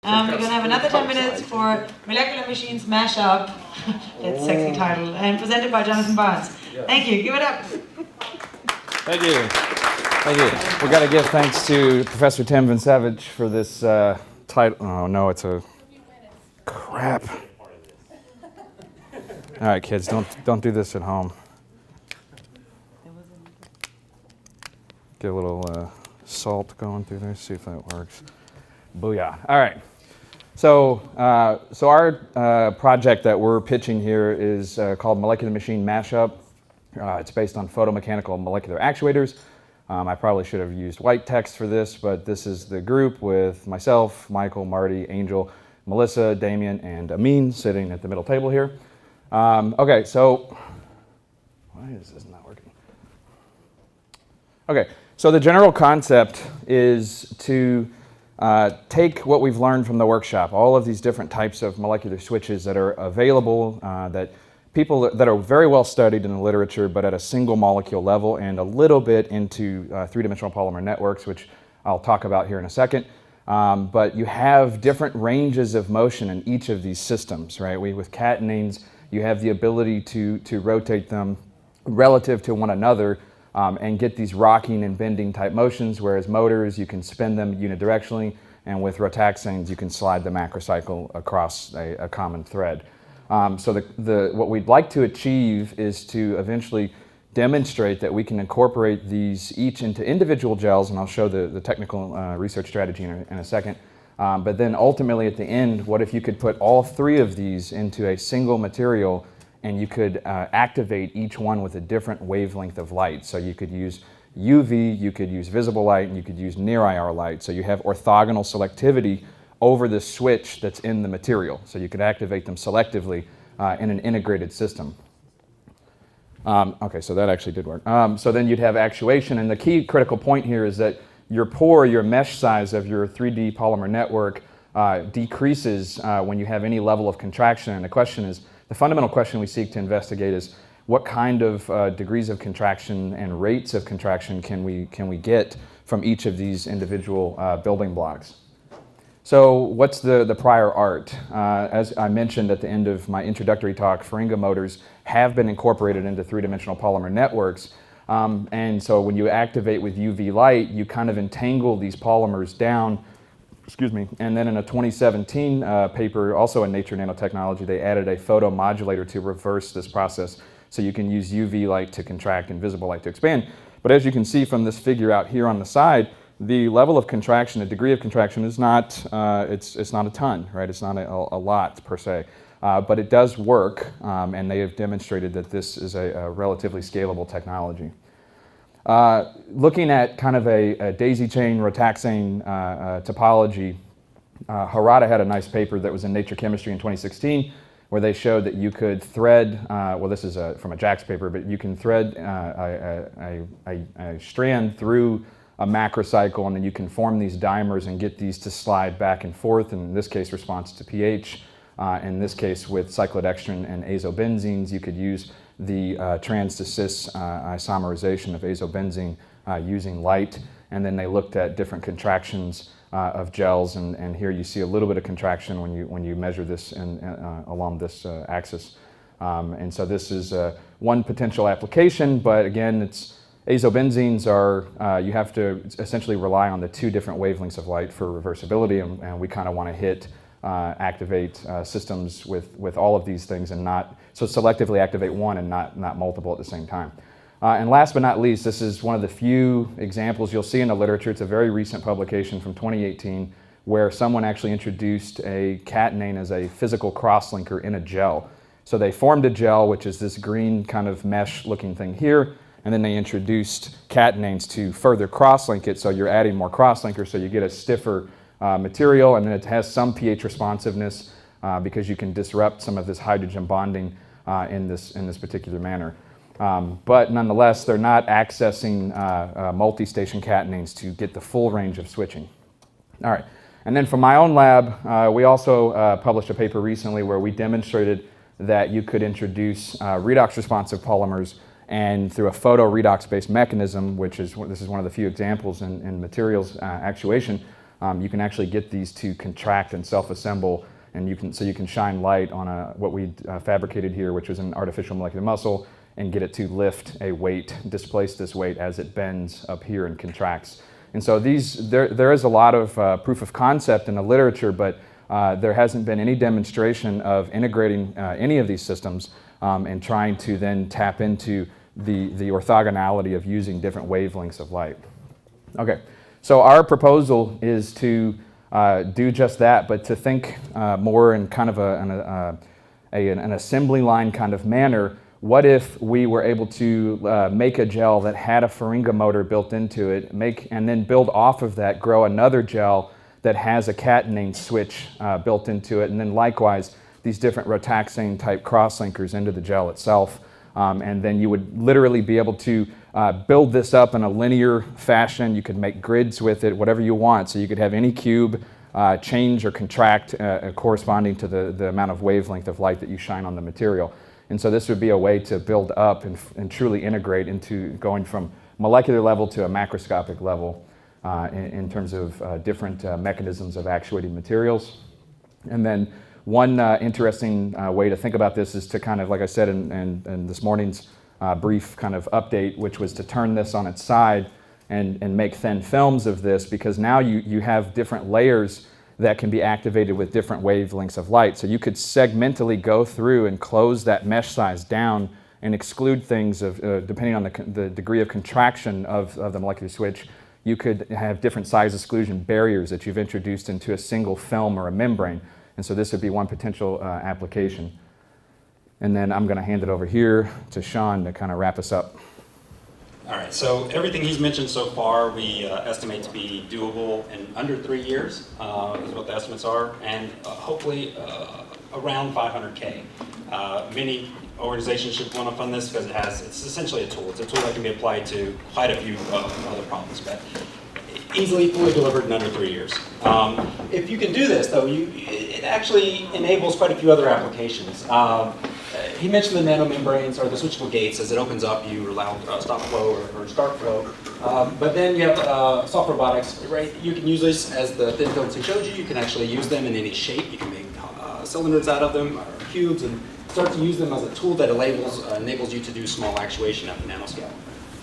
We're going to have another 10 minutes for Molecular Machines Mashup. It's a sexy title. And presented by Jonathan Barnes. Thank you. Give it up. Thank you. Thank you. We've got to give thanks to Professor Tim Vincevich for this title. Oh, no, it's a crap. All right, kids, don't do this at home. Get a little salt going through there, see if that works. Booyah. All right. So our project that we're pitching here is called Molecular Machine Mashup. It's based on photomechanical molecular actuators. I probably should have used white text for this, but this is the group with myself, Michael, Marty, Angel, Melissa, Damien, and Amine sitting at the middle table here. Okay, so why is this not working? Okay, so the general concept is to take what we've learned from the workshop, all of these different types of molecular switches that are available, that people that are very well studied in the literature, but at a single molecule level, and a little bit into three-dimensional polymer networks, which I'll talk about here in a second. But you have different ranges of motion in each of these systems, right? With catenanes, you have the ability to rotate them relative to one another and get these rocking and bending type motions, whereas motors, you can spin them unidirectionally, and with rotaxanes, you can slide the macrocycle across a common thread. So what we'd like to achieve is to eventually demonstrate that we can incorporate these each into individual gels, and I'll show the technical research strategy in a second. But then ultimately at the end, what if you could put all three of these into a single material and you could activate each one with a different wavelength of light. So you could use UV, you could use visible light, and you could use near IR light. So you have orthogonal selectivity over the switch that's in the material. So you could activate them selectively in an integrated system. Okay, so that actually did work. So then you'd have actuation, and the key critical point here is that your mesh size of your 3D polymer network decreases when you have any level of contraction. And the fundamental question we seek to investigate is what kind of degrees of contraction and rates of contraction can we get from each of these individual building blocks. So what's the prior art? As I mentioned at the end of my introductory talk, Feringa motors have been incorporated into three-dimensional polymer networks. And so when you activate with UV light, you kind of entangle these polymers down, and then in a 2017 paper, also in Nature Nanotechnology, they added a photomodulator to reverse this process. So you can use UV light to contract and visible light to expand. But as you can see from this figure out here on the side, the level of contraction, the degree of contraction is not, it's not a ton, right? It's not a lot per se. But it does work, and they have demonstrated that this is a relatively scalable technology. Looking at kind of a daisy chain rotaxane topology, Harada had a nice paper that was in Nature Chemistry in 2016 where they showed that you could thread, well this is from a JAX paper, but you can thread a strand through a macrocycle, and then you can form these dimers and get these to slide back and forth, in this case response to pH. In this case with cyclodextrin and azobenzenes, you could use the trans to cis isomerization of azobenzene using light, and then they looked at different contractions of gels, and here you see a little bit of contraction when you measure this along this axis. And so this is one potential application, but again, azobenzenes are, you have to essentially rely on the two different wavelengths of light for reversibility, and we kind of want to activate systems with all of these things and so selectively activate one and not multiple at the same time. And last but not least, this is one of the few examples you'll see in the literature. It's a very recent publication from 2018 where someone actually introduced a catenane as a physical crosslinker in a gel. So they formed a gel, which is this green kind of mesh looking thing here, and then they introduced catenanes to further crosslink it, so you're adding more crosslinkers, so you get a stiffer material, and then it has some pH responsiveness because you can disrupt some of this hydrogen bonding in this particular manner. But nonetheless, they're not accessing multi-station catenanes to get the full range of switching. All right, and then from my own lab, we also published a paper recently where we demonstrated that you could introduce redox responsive polymers, and through a photo redox based mechanism, this is one of the few examples in materials actuation, you can actually get these to contract and self-assemble, and you can shine light on what we fabricated here, which was an artificial molecular muscle, and get it to lift a weight, displace this weight as it bends up here and contracts. And so there is a lot of proof of concept in the literature, but there hasn't been any demonstration of integrating any of these systems and trying to then tap into the orthogonality of using different wavelengths of light. Okay, so our proposal is to do just that, but to think more in kind of an assembly line kind of manner. What if we were able to make a gel that had a Faringa motor built into it, and then build off of that, grow another gel that has a catenane switch built into it, and then likewise these different rotaxane type crosslinkers into the gel itself. And then you would literally be able to build this up in a linear fashion. You could make grids with it, whatever you want. So you could have any cube change or contract corresponding to the amount of wavelength of light that you shine on the material. And so this would be a way to build up and truly integrate into going from molecular level to a macroscopic level in terms of different mechanisms of actuating materials. And then one interesting way to think about this is to kind of, like I said in this morning's brief kind of update, which was to turn this on its side and make thin films of this, because now you have different layers that can be activated with different wavelengths of light. So you could segmentally go through and close that mesh size down and exclude things depending on the degree of contraction of the molecular switch. You could have different size exclusion barriers that you've introduced into a single film or a membrane. And so this would be one potential application. And then I'm going to hand it over here to Shawn to kind of wrap us up. All right, so everything he's mentioned so far, we estimate to be doable in under 3 years, is what the estimates are, and hopefully around 500K. Many organizations should want to fund this because it's essentially a tool. It's a tool that can be applied to quite a few other problems, but easily fully delivered in under 3 years. If you can do this, though, it actually enables quite a few other applications. He mentioned the nanomembranes or the switchable gates. As it opens up, you allow stop flow or start flow. But then you have soft robotics, right? You can use this as the thin films he showed you. You can actually use them in any shape. You can make cylinders out of them or cubes and start to use them as a tool that enables you to do small actuation at the nanoscale.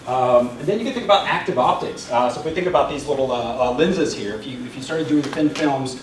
And then you can think about active optics. So if we think about these little lenses here, if you started doing thin films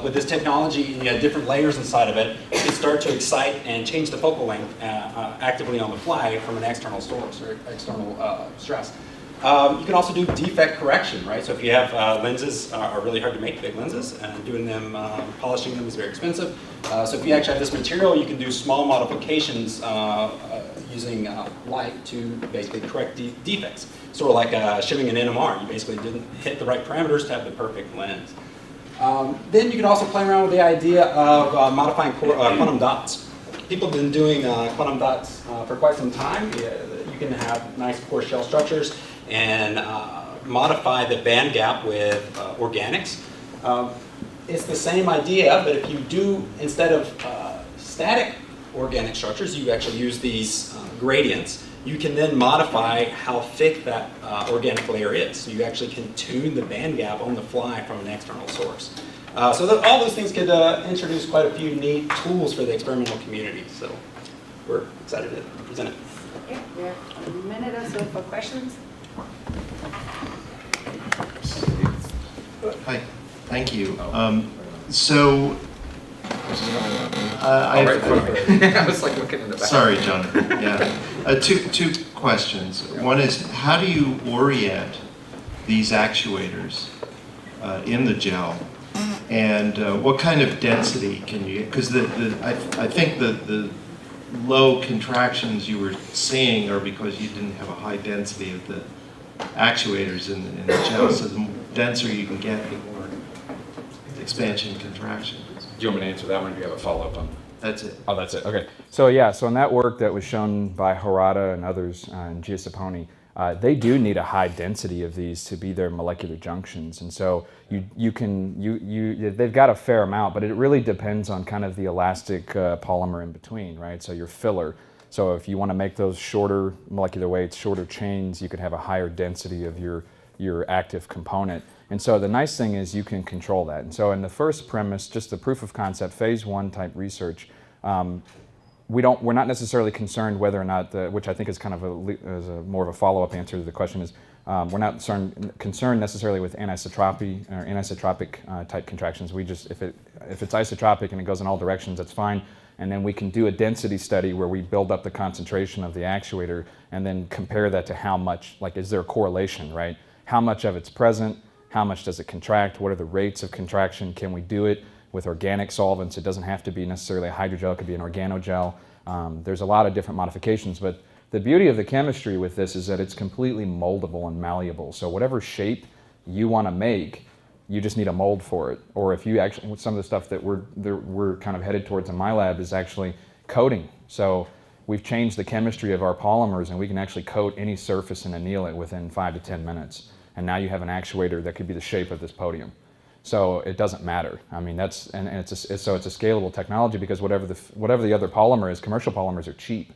with this technology and you had different layers inside of it, you could start to excite and change the focal length actively on the fly from an external source or external stress. You can also do defect correction, right? So if you have lenses are really hard to make, big lenses, and doing them, polishing them is very expensive. So if you actually have this material, you can do small modifications using light to basically correct defects. Sort of like shimming an NMR. You basically didn't hit the right parameters to have the perfect lens. Then you can also play around with the idea of modifying quantum dots. People have been doing quantum dots for quite some time. You can have nice core shell structures and modify the band gap with organics. It's the same idea, but if you do, instead of static organic structures, you actually use these gradients. You can then modify how thick that organic layer is. So you actually can tune the band gap on the fly from an external source. So all those things could introduce quite a few neat tools for the experimental community. So we're excited to present it. Okay, we have a minute or so for questions. Hi, thank you. I was like looking in the back. Sorry, Jonathan. Yeah, two questions. One is, how do you orient these actuators in the gel, and what kind of density can you get? Because I think the low contractions you were seeing are because you didn't have a high density of the actuators in the gel. So the denser you can get, the more expansion contraction. Do you want me to answer that one, or do you have a follow-up on? That's it. Oh, that's it. Okay. So yeah, so in that work that was shown by Harada and others in Giusepponi, they do need a high density of these to be their molecular junctions, and so they've got a fair amount, but it really depends on kind of the elastic polymer in between, right? So your filler. So if you want to make those shorter molecular weights, shorter chains, you could have a higher density of your active component. And so the nice thing is you can control that. And so in the first premise, just the proof of concept, phase 1 type research, we're not necessarily concerned whether or not, which I think is kind of more of a follow-up answer to the question is, we're not concerned necessarily with anisotropy or anisotropic type contractions. We just, if it's isotropic and it goes in all directions, that's fine. And then we can do a density study where we build up the concentration of the actuator and then compare that to how much, like, is there a correlation, right? How much of it's present? How much does it contract? What are the rates of contraction? Can we do it with organic solvents? It doesn't have to be necessarily a hydrogel, it could be an organogel. There's a lot of different modifications, but the beauty of the chemistry with this is that it's completely moldable and malleable. So whatever shape you want to make, you just need a mold for it. Or if you actually, some of the stuff that we're kind of headed towards in my lab is actually coating. So we've changed the chemistry of our polymers and we can actually coat any surface and anneal it within 5 to 10 minutes. And now you have an actuator that could be the shape of this podium. So it doesn't matter. I mean, it's a scalable technology because whatever the other polymer is, commercial polymers are cheap.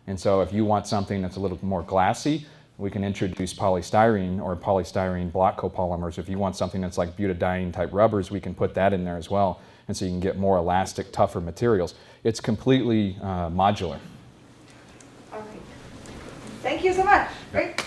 And so if you want something that's a little more glassy, we can introduce polystyrene or polystyrene block copolymers. If you want something that's like butadiene type rubbers, we can put that in there as well. And so you can get more elastic, tougher materials. It's completely modular. Okay. Thank you so much. Great.